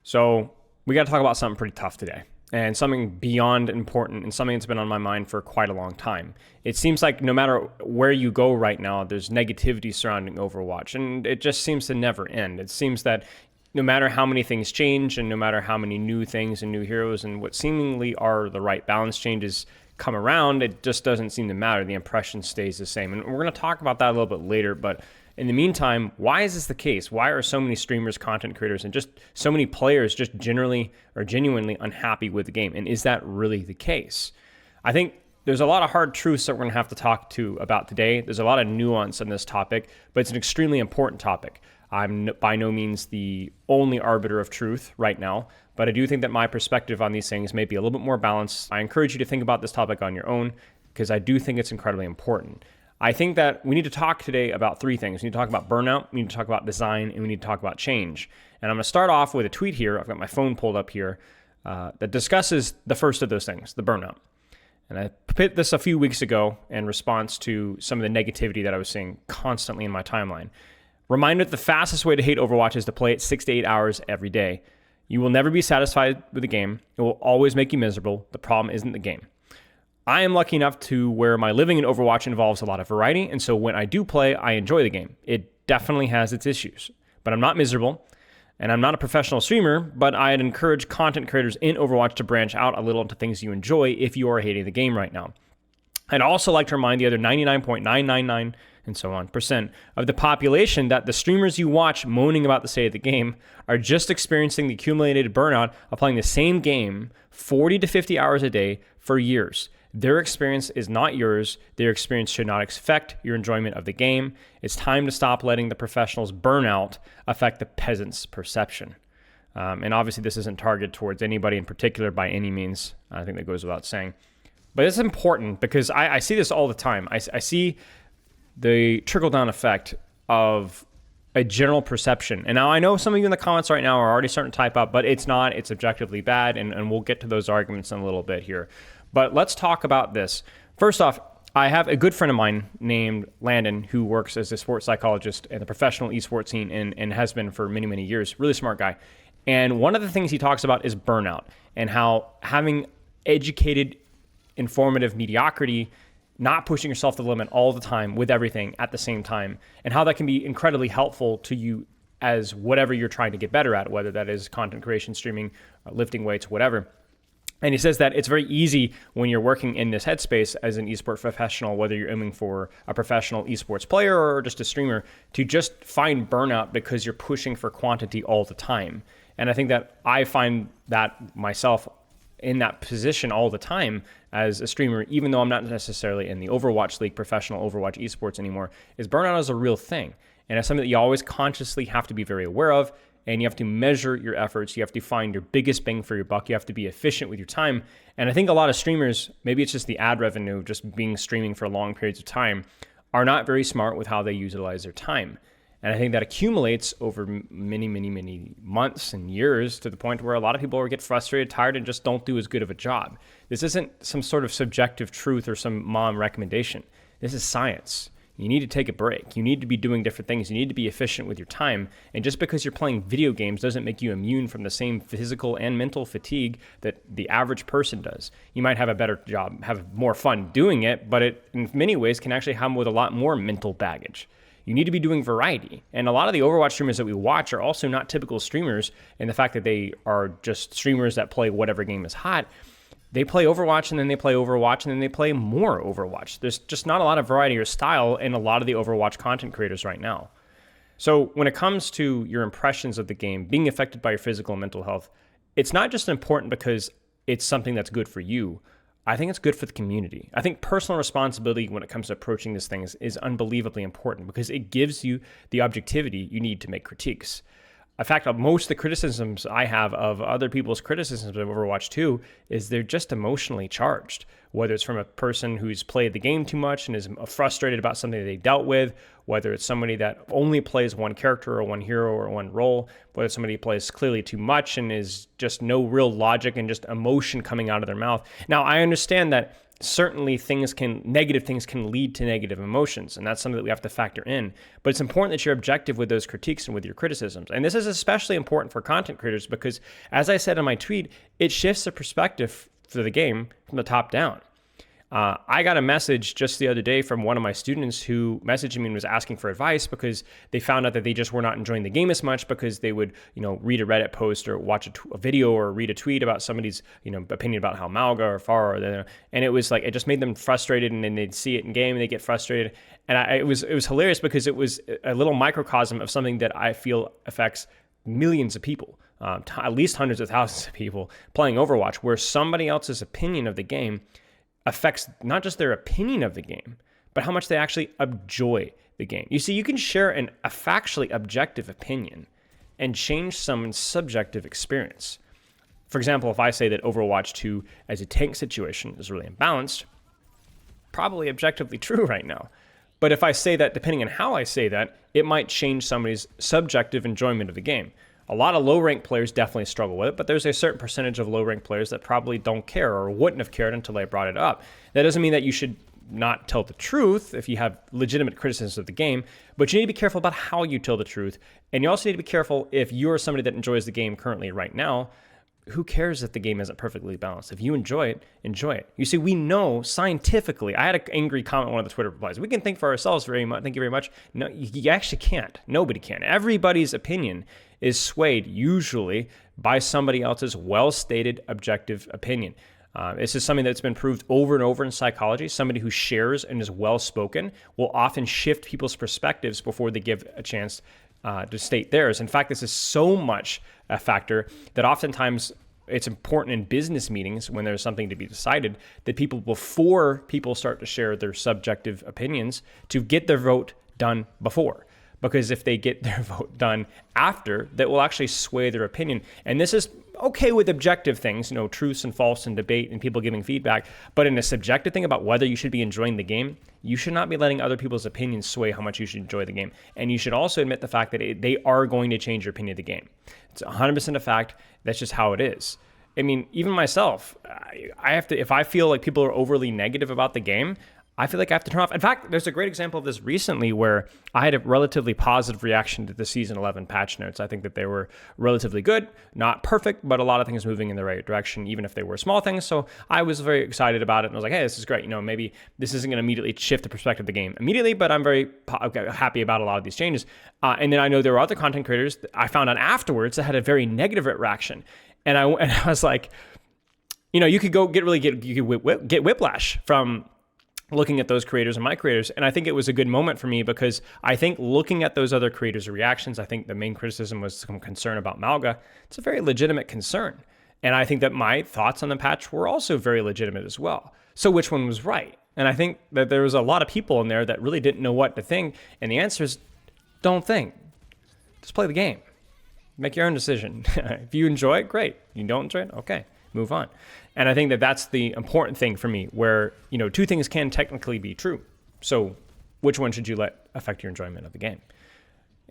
So we got to talk about something pretty tough today, and something beyond important, and something that's been on my mind for quite a long time. It seems like no matter where you go right now, there's negativity surrounding Overwatch, and it just seems to never end. It seems that no matter how many things change, and no matter how many new things and new heroes and what seemingly are the right balance changes come around, it just doesn't seem to matter. The impression stays the same. And we're going to talk about that a little bit later, but in the meantime, why is this the case? Why are so many streamers, content creators, and just so many players just generally or genuinely unhappy with the game? And is that really the case? I think there's a lot of hard truths that we're going to have to talk about today. There's a lot of nuance in this topic, but it's an extremely important topic. I'm by no means the only arbiter of truth right now, but I do think that my perspective on these things may be a little bit more balanced. I encourage you to think about this topic on your own because I do think it's incredibly important. I think that we need to talk today about three things. We need to talk about burnout, we need to talk about design, and we need to talk about change. And I'm going to start off with a tweet here. I've got my phone pulled up here that discusses the first of those things, the burnout. And I put this a few weeks ago in response to some of the negativity that I was seeing constantly in my timeline. Reminder that the fastest way to hate Overwatch is to play it 6 to 8 hours every day. You will never be satisfied with the game. It will always make you miserable. The problem isn't the game. I am lucky enough to where my living in Overwatch involves a lot of variety, and so when I do play, I enjoy the game. It definitely has its issues, but I'm not miserable, and I'm not a professional streamer, but I'd encourage content creators in Overwatch to branch out a little into things you enjoy if you are hating the game right now. I'd also like to remind the other 99.999 and so on % of the population that the streamers you watch moaning about the state of the game are just experiencing the accumulated burnout of playing the same game 40 to 50 hours a day for years. Their experience is not yours. Their experience should not affect your enjoyment of the game. It's time to stop letting the professionals' burnout affect the peasants' perception. And obviously this isn't targeted towards anybody in particular by any means. I think that goes without saying. But it's important because I see this all the time. I see the trickle-down effect of a general perception. And now I know some of you in the comments right now are already starting to type up, but it's not. It's objectively bad, and we'll get to those arguments in a little bit here. But let's talk about this. First off, I have a good friend of mine named Landon who works as a sports psychologist in the professional esports scene and has been for many, many years. Really smart guy. And one of the things he talks about is burnout and how having educated, informative mediocrity, not pushing yourself to the limit all the time with everything at the same time, and how that can be incredibly helpful to you as whatever you're trying to get better at, whether that is content creation, streaming, lifting weights, whatever. And he says that it's very easy when you're working in this headspace as an esports professional, whether you're aiming for a professional esports player or just a streamer, to just find burnout because you're pushing for quantity all the time. And I think that I find that myself in that position all the time as a streamer, even though I'm not necessarily in the Overwatch League, professional Overwatch esports anymore, is burnout is a real thing. And it's something that you always consciously have to be very aware of. And you have to measure your efforts. You have to find your biggest bang for your buck. You have to be efficient with your time. And I think a lot of streamers, maybe it's just the ad revenue, just being streaming for long periods of time, are not very smart with how they utilize their time. And I think that accumulates over many, many, many months and years to the point where a lot of people get frustrated, tired, and just don't do as good of a job. This isn't some sort of subjective truth or some mom recommendation. This is science. You need to take a break. You need to be doing different things. You need to be efficient with your time. And just because you're playing video games doesn't make you immune from the same physical and mental fatigue that the average person does. You might have a better job, have more fun doing it, but it in many ways can actually come with a lot more mental baggage. You need to be doing variety. And a lot of the Overwatch streamers that we watch are also not typical streamers in the fact that they are just streamers that play whatever game is hot. They play Overwatch, and then they play Overwatch, and then they play more Overwatch. There's just not a lot of variety or style in a lot of the Overwatch content creators right now. So when it comes to your impressions of the game being affected by your physical and mental health, it's not just important because it's something that's good for you. I think it's good for the community. I think personal responsibility when it comes to approaching these things is unbelievably important because it gives you the objectivity you need to make critiques. In fact, most of the criticisms I have of other people's criticisms of Overwatch 2 is they're just emotionally charged, whether it's from a person who's played the game too much and is frustrated about something that they dealt with, whether it's somebody that only plays one character or one hero or one role, whether somebody plays clearly too much and is just no real logic and just emotion coming out of their mouth. Now, I understand that certainly negative things can lead to negative emotions, and that's something that we have to factor in. But it's important that you're objective with those critiques and with your criticisms. And this is especially important for content creators because, as I said in my tweet, it shifts the perspective for the game from the top down. I got a message just the other day from one of my students who messaged me and was asking for advice because they found out that they just were not enjoying the game as much because they would, read a Reddit post or watch a video or read a tweet about somebody's, opinion about how Malga or Far and it was like, it just made them frustrated, and then they'd see it in game and they get frustrated. And it was hilarious because it was a little microcosm of something that I feel affects millions of people, at least hundreds of thousands of people playing Overwatch, where somebody else's opinion of the game affects not just their opinion of the game, but how much they actually enjoy the game. You see, you can share a factually objective opinion and change someone's subjective experience. For example, if I say that Overwatch 2 as a tank situation is really imbalanced, probably objectively true right now. But if I say that, depending on how I say that, it might change somebody's subjective enjoyment of the game. A lot of low-ranked players definitely struggle with it, but there's a certain percentage of low-ranked players that probably don't care or wouldn't have cared until I brought it up. That doesn't mean that you should not tell the truth if you have legitimate criticisms of the game, but you need to be careful about how you tell the truth. And you also need to be careful if you're somebody that enjoys the game currently right now. Who cares if the game isn't perfectly balanced? If you enjoy it, enjoy it. You see, we know scientifically, I had an angry comment on one of the Twitter replies. We can think for ourselves very much. Thank you very much. No, you actually can't. Nobody can. Everybody's opinion is swayed usually by somebody else's well-stated objective opinion. This is something that's been proved over and over in psychology. Somebody who shares and is well-spoken will often shift people's perspectives before they give a chance to state theirs. In fact, this is so much a factor that oftentimes it's important in business meetings when there's something to be decided that before people start to share their subjective opinions, to get their vote done before. Because if they get their vote done after, that will actually sway their opinion. And this is okay with objective things, truths and false and debate and people giving feedback. But in a subjective thing about whether you should be enjoying the game, you should not be letting other people's opinions sway how much you should enjoy the game. And you should also admit the fact that they are going to change your opinion of the game. It's 100% a fact. That's just how it is. I mean, even myself, if I feel like people are overly negative about the game, I feel like I have to turn off. In fact, there's a great example of this recently where I had a relatively positive reaction to the Season 11 patch notes. I think that they were relatively good, not perfect, but a lot of things moving in the right direction, even if they were small things. So I was very excited about it, and I was like, hey, this is great. Maybe this isn't going to immediately shift the perspective of the game immediately, but I'm very happy about a lot of these changes. And then I know there were other content creators that I found out afterwards that had a very negative reaction. And I was like, you could get whiplash from looking at those creators and my creators. And I think it was a good moment for me because I think looking at those other creators' reactions, I think the main criticism was some concern about Malga. It's a very legitimate concern. And I think that my thoughts on the patch were also very legitimate as well. So which one was right? And I think that there was a lot of people in there that really didn't know what to think. And the answer is, don't think. Just play the game. Make your own decision. If you enjoy it, great. You don't enjoy it, okay. Move on. And I think that that's the important thing for me where, two things can technically be true. So which one should you let affect your enjoyment of the game?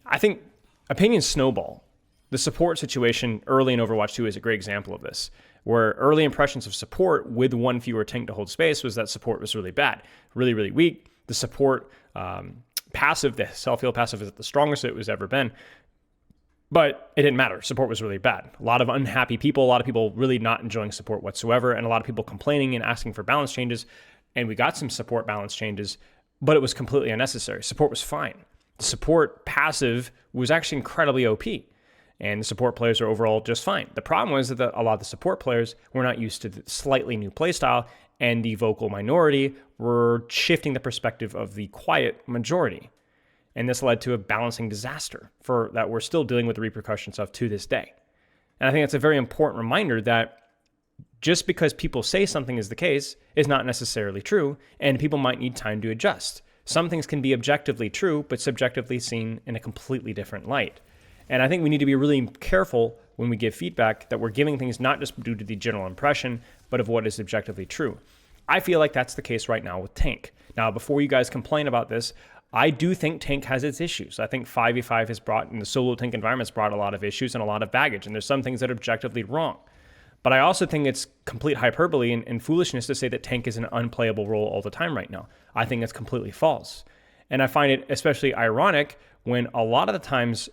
I think opinions snowball. The support situation early in Overwatch 2 is a great example of this, where early impressions of support with one fewer tank to hold space was that support was really bad, really, really weak. The support passive, the self-heal passive is the strongest it was ever been. But it didn't matter. Support was really bad. A lot of unhappy people, a lot of people really not enjoying support whatsoever, and a lot of people complaining and asking for balance changes. And we got some support balance changes, but it was completely unnecessary. Support was fine. The support passive was actually incredibly OP, and the support players are overall just fine. The problem was that a lot of the support players were not used to the slightly new playstyle, and the vocal minority were shifting the perspective of the quiet majority. And this led to a balancing disaster that we're still dealing with the repercussions of to this day. And I think it's a very important reminder that just because people say something is the case is not necessarily true, and people might need time to adjust. Some things can be objectively true, but subjectively seen in a completely different light. And I think we need to be really careful when we give feedback that we're giving things not just due to the general impression, but of what is objectively true. I feel like that's the case right now with Tank. Now, before you guys complain about this, I do think Tank has its issues. I think 5v5 in the solo Tank environment has brought a lot of issues and a lot of baggage, and there's some things that are objectively wrong. But I also think it's complete hyperbole and foolishness to say that tank is an unplayable role all the time right now. I think it's completely false. And I find it especially ironic when a lot of the times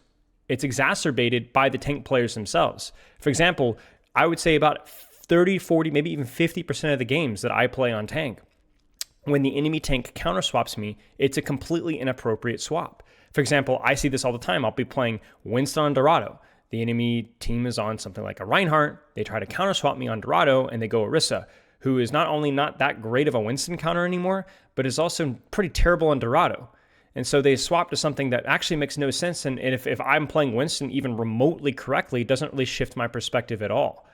it's exacerbated by the tank players themselves. For example, I would say about 30, 40, maybe even 50% of the games that I play on tank, when the enemy tank counter swaps me, it's a completely inappropriate swap. For example, I see this all the time. I'll be playing Winston on Dorado. The enemy team is on something like a Reinhardt. They try to counter swap me on Dorado and they go Orisa, who is not only not that great of a Winston counter anymore, but is also pretty terrible on Dorado. And so they swap to something that actually makes no sense. And if I'm playing Winston even remotely correctly, it doesn't really shift my perspective at all.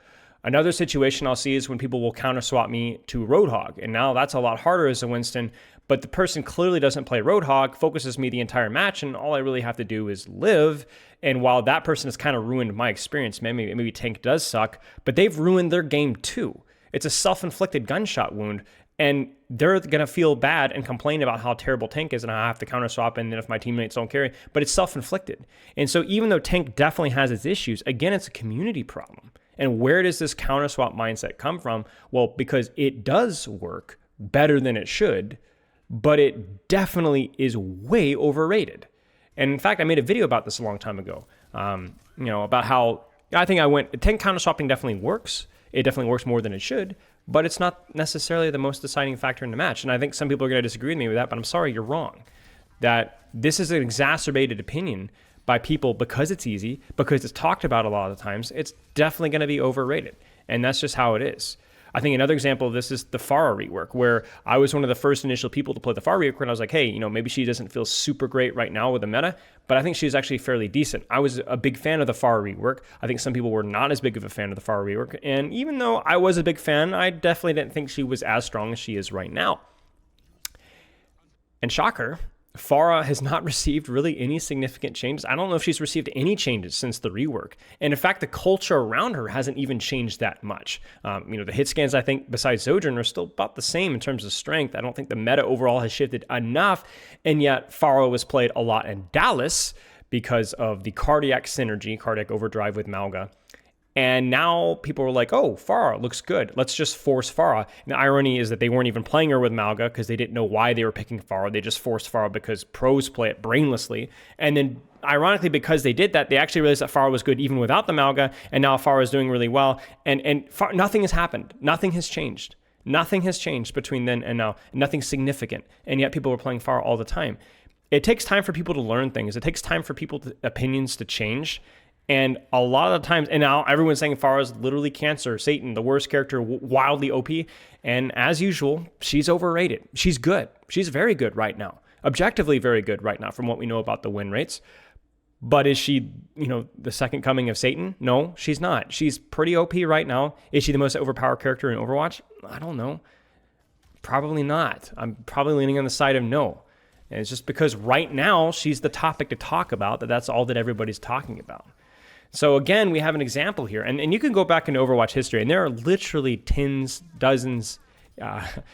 Another situation I'll see is when people will counter swap me to Roadhog. And now that's a lot harder as a Winston, but the person clearly doesn't play Roadhog, focuses me the entire match, and all I really have to do is live. And while that person has kind of ruined my experience, maybe tank does suck, but they've ruined their game too. It's a self-inflicted gunshot wound, and they're going to feel bad and complain about how terrible tank is and I have to counter swap and then if my teammates don't carry, but it's self-inflicted. And so even though tank definitely has its issues, again, it's a community problem. And where does this counter swap mindset come from? Well, because it does work better than it should, but it definitely is way overrated. And in fact, I made a video about this a long time ago, about how I think tank counter swapping definitely works. It definitely works more than it should, but it's not necessarily the most deciding factor in the match. And I think some people are going to disagree with me with that, but I'm sorry, you're wrong. That this is an exacerbated opinion by people because it's easy, because it's talked about a lot of the times. It's definitely going to be overrated. And that's just how it is. I think another example of this is the Pharah rework, where I was one of the first initial people to play the Pharah rework, and I was like, hey, maybe she doesn't feel super great right now with the meta, but I think she's actually fairly decent. I was a big fan of the Pharah rework. I think some people were not as big of a fan of the Pharah rework, and even though I was a big fan, I definitely didn't think she was as strong as she is right now. And shocker, Pharah has not received really any significant changes. I don't know if she's received any changes since the rework. And in fact, the culture around her hasn't even changed that much. The hit scans, I think, besides Sojourn, are still about the same in terms of strength. I don't think the meta overall has shifted enough. And yet, Pharah was played a lot in Dallas because of the cardiac synergy, cardiac overdrive with Malga. And now people are like, oh, Pharah looks good. Let's just force Pharah. And the irony is that they weren't even playing her with Malga because they didn't know why they were picking Pharah. They just forced Pharah because pros play it brainlessly. And then ironically, because they did that, they actually realized that Pharah was good even without the Malga. And now Pharah is doing really well. And nothing has happened. Nothing has changed. Nothing has changed between then and now. Nothing significant. And yet people are playing Pharah all the time. It takes time for people to learn things. It takes time for opinions to change. And a lot of the times, and now everyone's saying Pharah is literally cancer, Satan, the worst character, wildly OP. And as usual, she's overrated. She's good. She's very good right now. Objectively very good right now from what we know about the win rates. But is she, the second coming of Satan? No, she's not. She's pretty OP right now. Is she the most overpowered character in Overwatch? I don't know. Probably not. I'm probably leaning on the side of no. And it's just because right now she's the topic to talk about, that's all that everybody's talking about. So again, we have an example here, and you can go back into Overwatch history, and there are literally tens, dozens.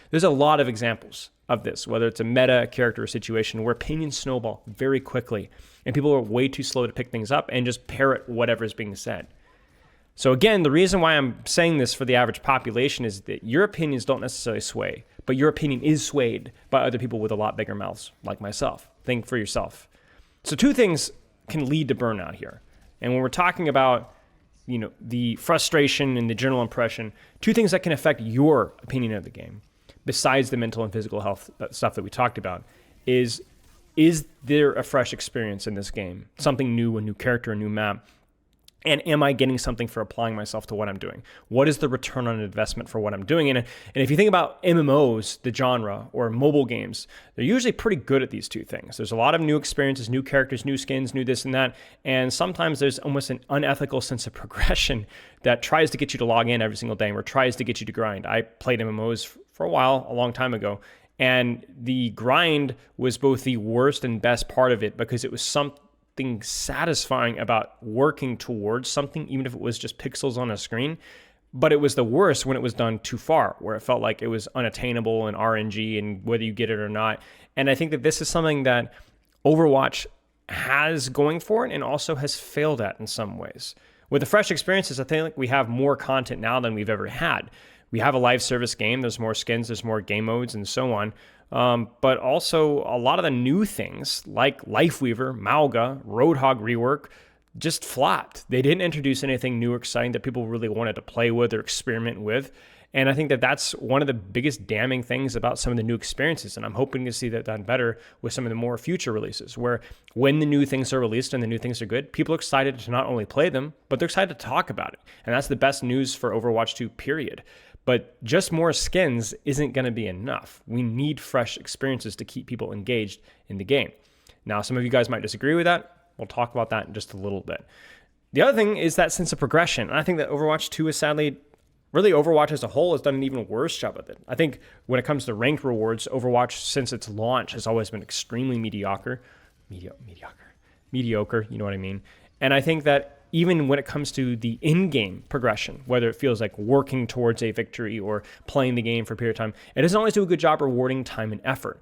There's a lot of examples of this, whether it's a meta, character, or situation where opinions snowball very quickly, and people are way too slow to pick things up and just parrot whatever is being said. So again, the reason why I'm saying this for the average population is that your opinions don't necessarily sway, but your opinion is swayed by other people with a lot bigger mouths, like myself. Think for yourself. So two things can lead to burnout here. And when we're talking about, the frustration and the general impression, two things that can affect your opinion of the game, besides the mental and physical health stuff that we talked about, is there a fresh experience in this game? Something new, a new character, a new map? And am I getting something for applying myself to what I'm doing? What is the return on investment for what I'm doing? And if you think about MMOs, the genre, or mobile games, they're usually pretty good at these two things. There's a lot of new experiences, new characters, new skins, new this and that. And sometimes there's almost an unethical sense of progression that tries to get you to log in every single day or tries to get you to grind. I played MMOs for a while, a long time ago. And the grind was both the worst and best part of it because it was something satisfying about working towards something, even if it was just pixels on a screen. But it was the worst when it was done too far, where it felt like it was unattainable and RNG and whether you get it or not. And I think that this is something that Overwatch has going for it and also has failed at in some ways. With the fresh experiences, I think we have more content now than we've ever had. We have a live service game. There's more skins, there's more game modes, and so on. But also a lot of the new things like Lifeweaver, Malga, Roadhog rework just flopped. They didn't introduce anything new or exciting that people really wanted to play with or experiment with. And I think that that's one of the biggest damning things about some of the new experiences. And I'm hoping to see that done better with some of the more future releases, where when the new things are released and the new things are good, people are excited to not only play them, but they're excited to talk about it. And that's the best news for Overwatch 2, period. But just more skins isn't going to be enough. We need fresh experiences to keep people engaged in the game. Now, some of you guys might disagree with that. We'll talk about that in just a little bit. The other thing is that sense of progression. And I think that Overwatch 2 is sadly, really Overwatch as a whole has done an even worse job of it. I think when it comes to ranked rewards, Overwatch since its launch has always been extremely mediocre, you know what I mean? And I think that even when it comes to the in-game progression, whether it feels like working towards a victory or playing the game for a period of time, it doesn't always do a good job rewarding time and effort.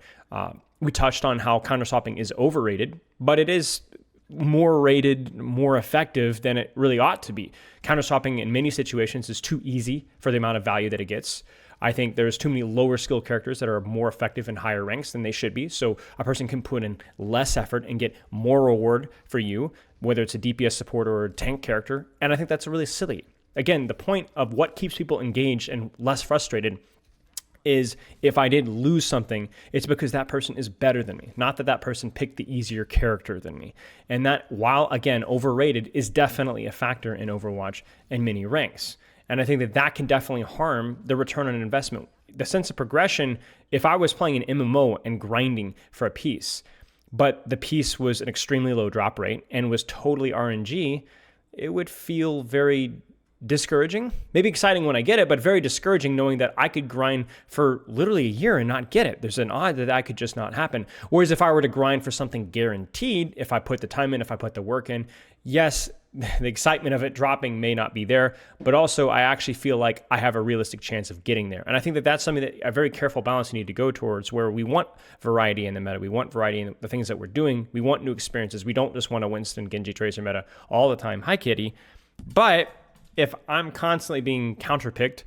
We touched on how counter-swapping is overrated, but it is more rated, more effective than it really ought to be. Counter-swapping in many situations is too easy for the amount of value that it gets. I think there's too many lower skill characters that are more effective in higher ranks than they should be. So a person can put in less effort and get more reward for you, whether it's a DPS support or a tank character. And I think that's really silly. Again, the point of what keeps people engaged and less frustrated is if I did lose something, it's because that person is better than me, not that that person picked the easier character than me. And that, while again overrated, is definitely a factor in Overwatch and many ranks. And I think that that can definitely harm the return on investment. The sense of progression, if I was playing an MMO and grinding for a piece, but the piece was an extremely low drop rate and was totally RNG, it would feel very discouraging, maybe exciting when I get it, but very discouraging knowing that I could grind for literally a year and not get it. There's an odd that could just not happen. Whereas if I were to grind for something guaranteed, if I put the time in, if I put the work in, yes, the excitement of it dropping may not be there, but also I actually feel like I have a realistic chance of getting there. And I think that that's something that a very careful balance you need to go towards, where we want variety in the meta. We want variety in the things that we're doing. We want new experiences. We don't just want a Winston, Genji, Tracer meta all the time. Hi, kitty. But if I'm constantly being counterpicked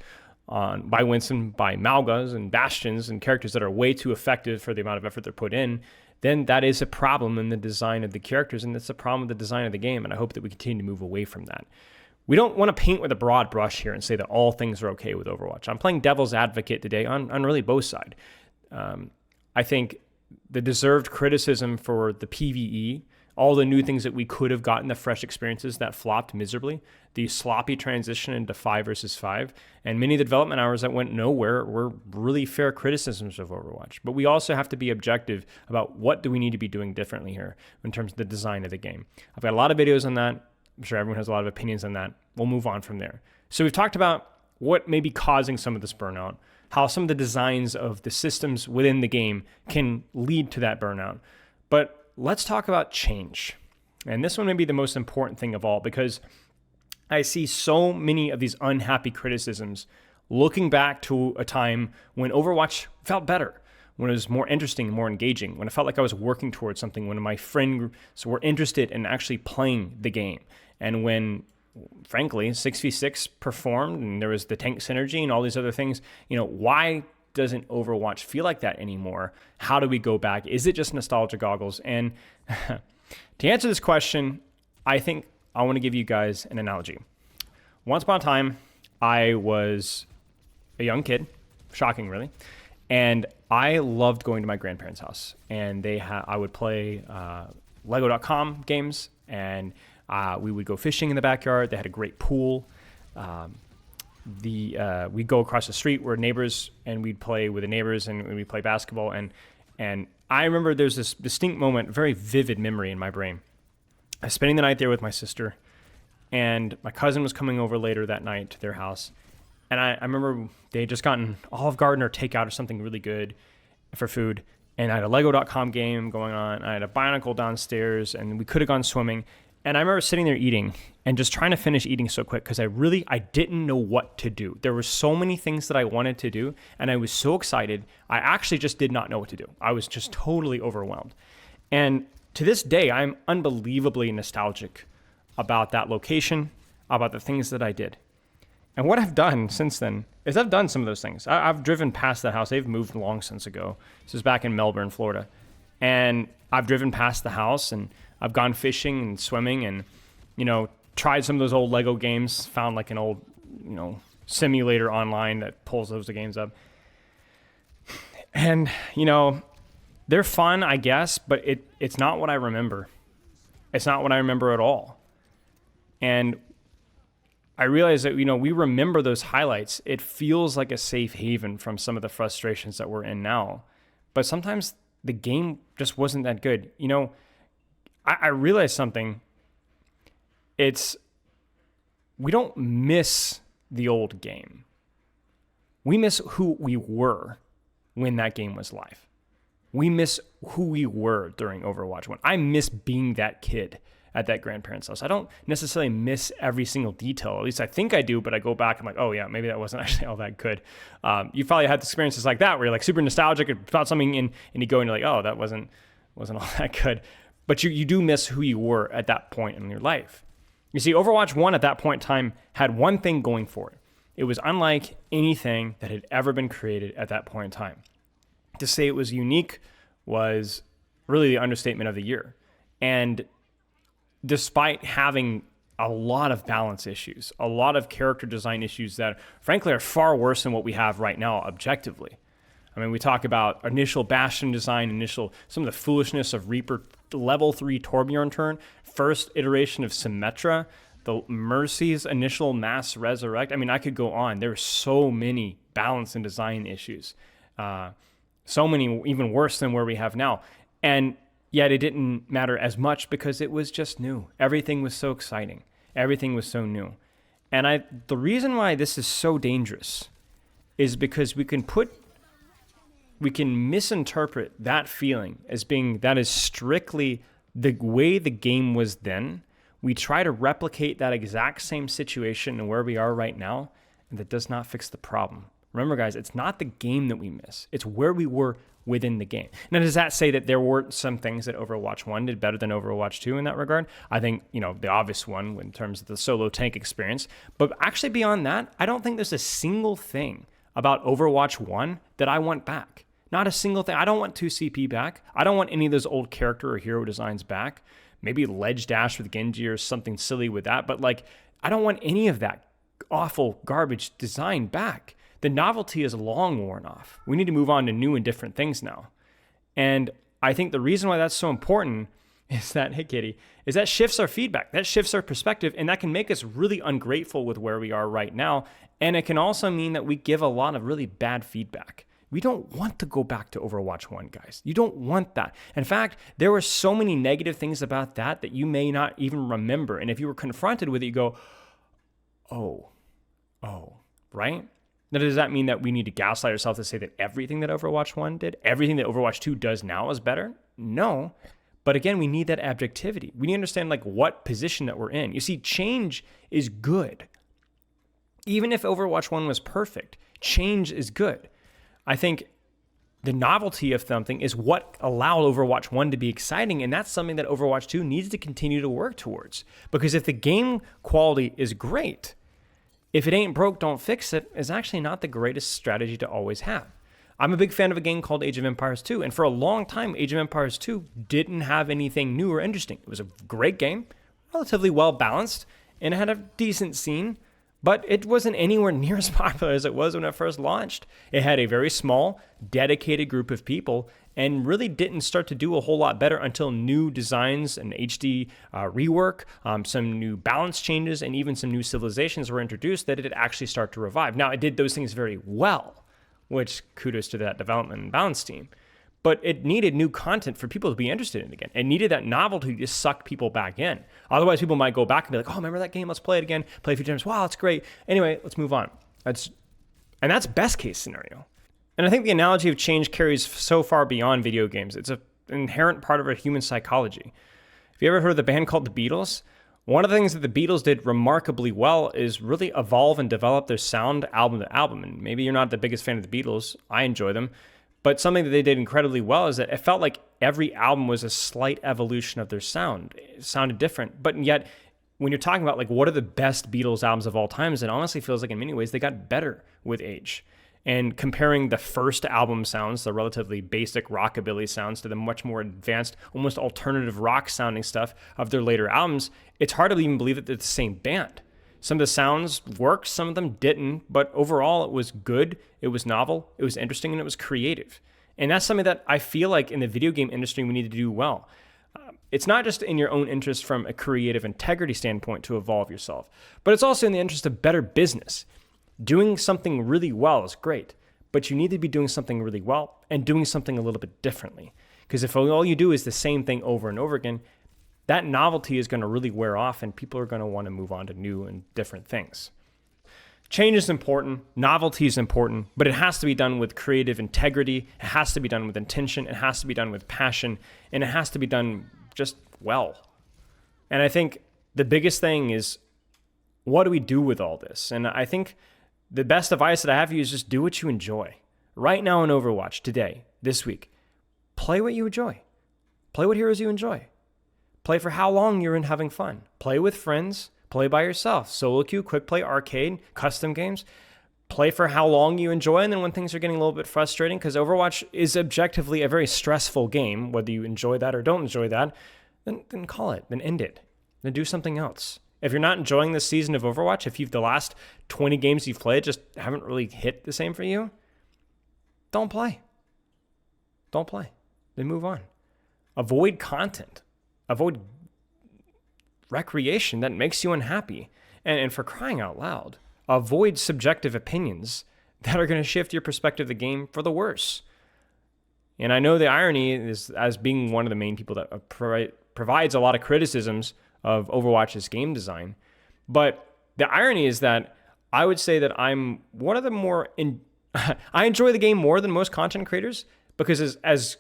by Winston, by Malgas and Bastions and characters that are way too effective for the amount of effort they're put in, then that is a problem in the design of the characters, and that's a problem with the design of the game, and I hope that we continue to move away from that. We don't want to paint with a broad brush here and say that all things are okay with Overwatch. I'm playing devil's advocate today on really both sides. I think the deserved criticism for the PvE, all the new things that we could have gotten, the fresh experiences that flopped miserably, the sloppy transition into 5 versus 5, and many of the development hours that went nowhere were really fair criticisms of Overwatch. But we also have to be objective about what do we need to be doing differently here in terms of the design of the game. I've got a lot of videos on that. I'm sure everyone has a lot of opinions on that. We'll move on from there. So we've talked about what may be causing some of this burnout, how some of the designs of the systems within the game can lead to that burnout. But let's talk about change. And this one may be the most important thing of all, because I see so many of these unhappy criticisms looking back to a time when Overwatch felt better, when it was more interesting, more engaging, when it felt like I was working towards something, when my friends were interested in actually playing the game. And when, frankly, 6v6 performed and there was the tank synergy and all these other things, why doesn't Overwatch feel like that anymore? How do we go back? Is it just nostalgia goggles? And to answer this question, I think I want to give you guys an analogy. Once upon a time, I was a young kid, shocking really, and I loved going to my grandparents' house. And I would play Lego.com games, and we would go fishing in the backyard. They had a great pool. We'd go across the street, we're neighbors, and we'd play with the neighbors, and we'd play basketball. And I remember there's this distinct moment, very vivid memory in my brain. I was spending the night there with my sister, and my cousin was coming over later that night to their house. And I remember they had just gotten Olive Garden or takeout or something really good for food. And I had a Lego.com game going on. I had a Bionicle downstairs, and we could have gone swimming. And I remember sitting there eating and just trying to finish eating so quick because I didn't know what to do. There were so many things that I wanted to do, and I was so excited. I actually just did not know what to do. I was just totally overwhelmed. And to this day, I'm unbelievably nostalgic about that location, about the things that I did. And what I've done since then is I've done some of those things. I've driven past that house. They've moved long since ago. This is back in Melbourne, Florida. And I've driven past the house and I've gone fishing and swimming and, tried some of those old Lego games, found like an old, simulator online that pulls those games up. And, they're fun, I guess, but it's not what I remember. It's not what I remember at all. And I realize that, we remember those highlights. It feels like a safe haven from some of the frustrations that we're in now. But sometimes the game just wasn't that good. I realized something. We don't miss the old game. We miss who we were when that game was live. We miss who we were during Overwatch 1. I miss being that kid at that grandparents' house. I don't necessarily miss every single detail. At least I think I do, but I go back and I'm like, oh yeah, maybe that wasn't actually all that good. You probably had experiences like that where you're like super nostalgic about something and you go and you're like, oh, that wasn't all that good. But you do miss who you were at that point in your life. You see, Overwatch 1 at that point in time had one thing going for it. It was unlike anything that had ever been created at that point in time. To say it was unique was really the understatement of the year. And despite having a lot of balance issues, a lot of character design issues that frankly are far worse than what we have right now objectively. I mean, we talk about initial Bastion design, some of the foolishness of Reaper level 3 Torbjorn turn, first iteration of Symmetra, the Mercy's initial mass resurrect. I mean, I could go on. There are so many balance and design issues. So many even worse than where we have now. And yet it didn't matter as much because it was just new. Everything was so exciting. Everything was so new. And the reason why this is so dangerous is because we can misinterpret that feeling as being that is strictly the way the game was then. We try to replicate that exact same situation and where we are right now, and that does not fix the problem. Remember, guys, it's not the game that we miss. It's where we were within the game. Now, does that say that there weren't some things that Overwatch 1 did better than Overwatch 2 in that regard? I think, the obvious one in terms of the solo tank experience. But actually beyond that, I don't think there's a single thing about Overwatch 1 that I want back. Not a single thing. I don't want 2CP back. I don't want any of those old character or hero designs back. Maybe Ledge Dash with Genji or something silly with that. But I don't want any of that awful garbage design back. The novelty is long worn off. We need to move on to new and different things now. And I think the reason why that's so important is that, hey kitty, is that shifts our feedback. That shifts our perspective, and that can make us really ungrateful with where we are right now. And it can also mean that we give a lot of really bad feedback. We don't want to go back to Overwatch 1, guys. You don't want that. In fact, there were so many negative things about that you may not even remember. And if you were confronted with it, you go, oh, right? Now, does that mean that we need to gaslight ourselves to say that everything that Overwatch 1 did, everything that Overwatch 2 does now is better? No. But again, we need that objectivity. We need to understand what position that we're in. You see, change is good. Even if Overwatch 1 was perfect, change is good. I think the novelty of something is what allowed Overwatch 1 to be exciting, and that's something that Overwatch 2 needs to continue to work towards. Because if the game quality is great, if it ain't broke, don't fix it, is actually not the greatest strategy to always have. I'm a big fan of a game called Age of Empires 2, and for a long time, Age of Empires 2 didn't have anything new or interesting. It was a great game, relatively well balanced, and it had a decent scene, but it wasn't anywhere near as popular as it was when it first launched. It had a very small, dedicated group of people, and really didn't start to do a whole lot better until new designs and HD rework, some new balance changes, and even some new civilizations were introduced that it actually start to revive. Now, it did those things very well, which kudos to that development and balance team. But it needed new content for people to be interested in it again. It needed that novelty to suck people back in. Otherwise, people might go back and be like, oh, remember that game? Let's play it again. Play a few times. Wow, it's great. Anyway, let's move on. That's best case scenario. And I think the analogy of change carries so far beyond video games. It's an inherent part of our human psychology. Have you ever heard of the band called the Beatles? One of the things that the Beatles did remarkably well is really evolve and develop their sound album to album. And maybe you're not the biggest fan of the Beatles. I enjoy them. But something that they did incredibly well is that it felt like every album was a slight evolution of their sound. It sounded different, but yet when you're talking about like what are the best Beatles albums of all times, it honestly feels like in many ways they got better with age. And comparing the first album sounds, the relatively basic rockabilly sounds, to the much more advanced, almost alternative rock sounding stuff of their later albums, it's hard to even believe that they're the same band. Some of the sounds worked, some of them didn't, but overall it was good, it was novel, it was interesting, and it was creative. And that's something that I feel like in the video game industry we need to do well. It's not just in your own interest from a creative integrity standpoint to evolve yourself, but it's also in the interest of better business. Doing something really well is great, but you need to be doing something really well and doing something a little bit differently. Because if all you do is the same thing over and over again, that novelty is going to really wear off and people are going to want to move on to new and different things. Change is important, novelty is important, but it has to be done with creative integrity, it has to be done with intention, it has to be done with passion, and it has to be done just well. And I think the biggest thing is, what do we do with all this? And I think the best advice that I have for you is just do what you enjoy. Right now in Overwatch, today, this week, play what you enjoy. Play what heroes you enjoy. Play for how long you're in having fun. Play with friends. Play by yourself. Solo queue, quick play, arcade, custom games. Play for how long you enjoy, and then when things are getting a little bit frustrating, because Overwatch is objectively a very stressful game, whether you enjoy that or don't enjoy that, then call it, then end it, then do something else. If you're not enjoying this season of Overwatch, if the last 20 games you've played just haven't really hit the same for you, don't play. Don't play. Then move on. Avoid content. Avoid recreation that makes you unhappy. And for crying out loud, avoid subjective opinions that are going to shift your perspective of the game for the worse. And I know the irony is, as being one of the main people that provides a lot of criticisms of Overwatch's game design, but the irony is that I would say that I'm one of the more I enjoy the game more than most content creators, because as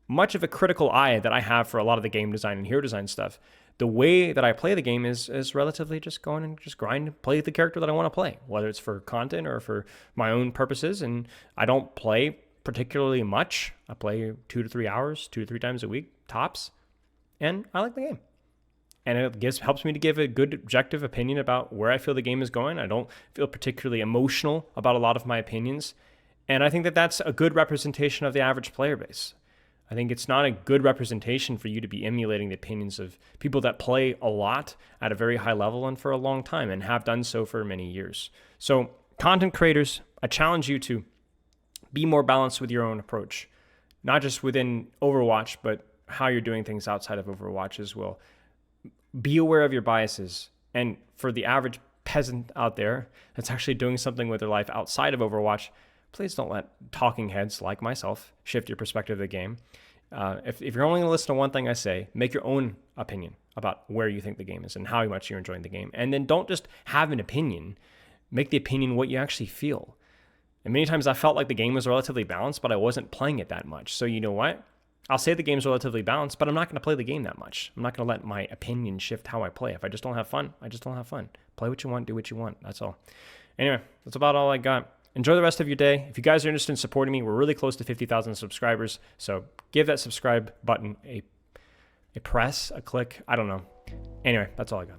much of a critical eye that I have for a lot of the game design and hero design stuff, the way that I play the game is relatively just going and just grind and play the character that I want to play, whether it's for content or for my own purposes. And I don't play particularly much. I play 2 to 3 hours, 2 to 3 times a week, tops. And I like the game. And it helps me to give a good objective opinion about where I feel the game is going. I don't feel particularly emotional about a lot of my opinions. And I think that that's a good representation of the average player base. I think it's not a good representation for you to be emulating the opinions of people that play a lot at a very high level and for a long time and have done so for many years. So content creators, I challenge you to be more balanced with your own approach, not just within Overwatch, but how you're doing things outside of Overwatch as well. Be aware of your biases. And for the average peasant out there that's actually doing something with their life outside of Overwatch, please don't let talking heads like myself shift your perspective of the game. If you're only going to listen to one thing I say, make your own opinion about where you think the game is and how much you're enjoying the game. And then don't just have an opinion. Make the opinion what you actually feel. And many times I felt like the game was relatively balanced, but I wasn't playing it that much. So you know what? I'll say the game's relatively balanced, but I'm not going to play the game that much. I'm not going to let my opinion shift how I play. If I just don't have fun, I just don't have fun. Play what you want, do what you want. That's all. Anyway, that's about all I got. Enjoy the rest of your day. If you guys are interested in supporting me, we're really close to 50,000 subscribers. So give that subscribe button a press, a click. I don't know. Anyway, that's all I got.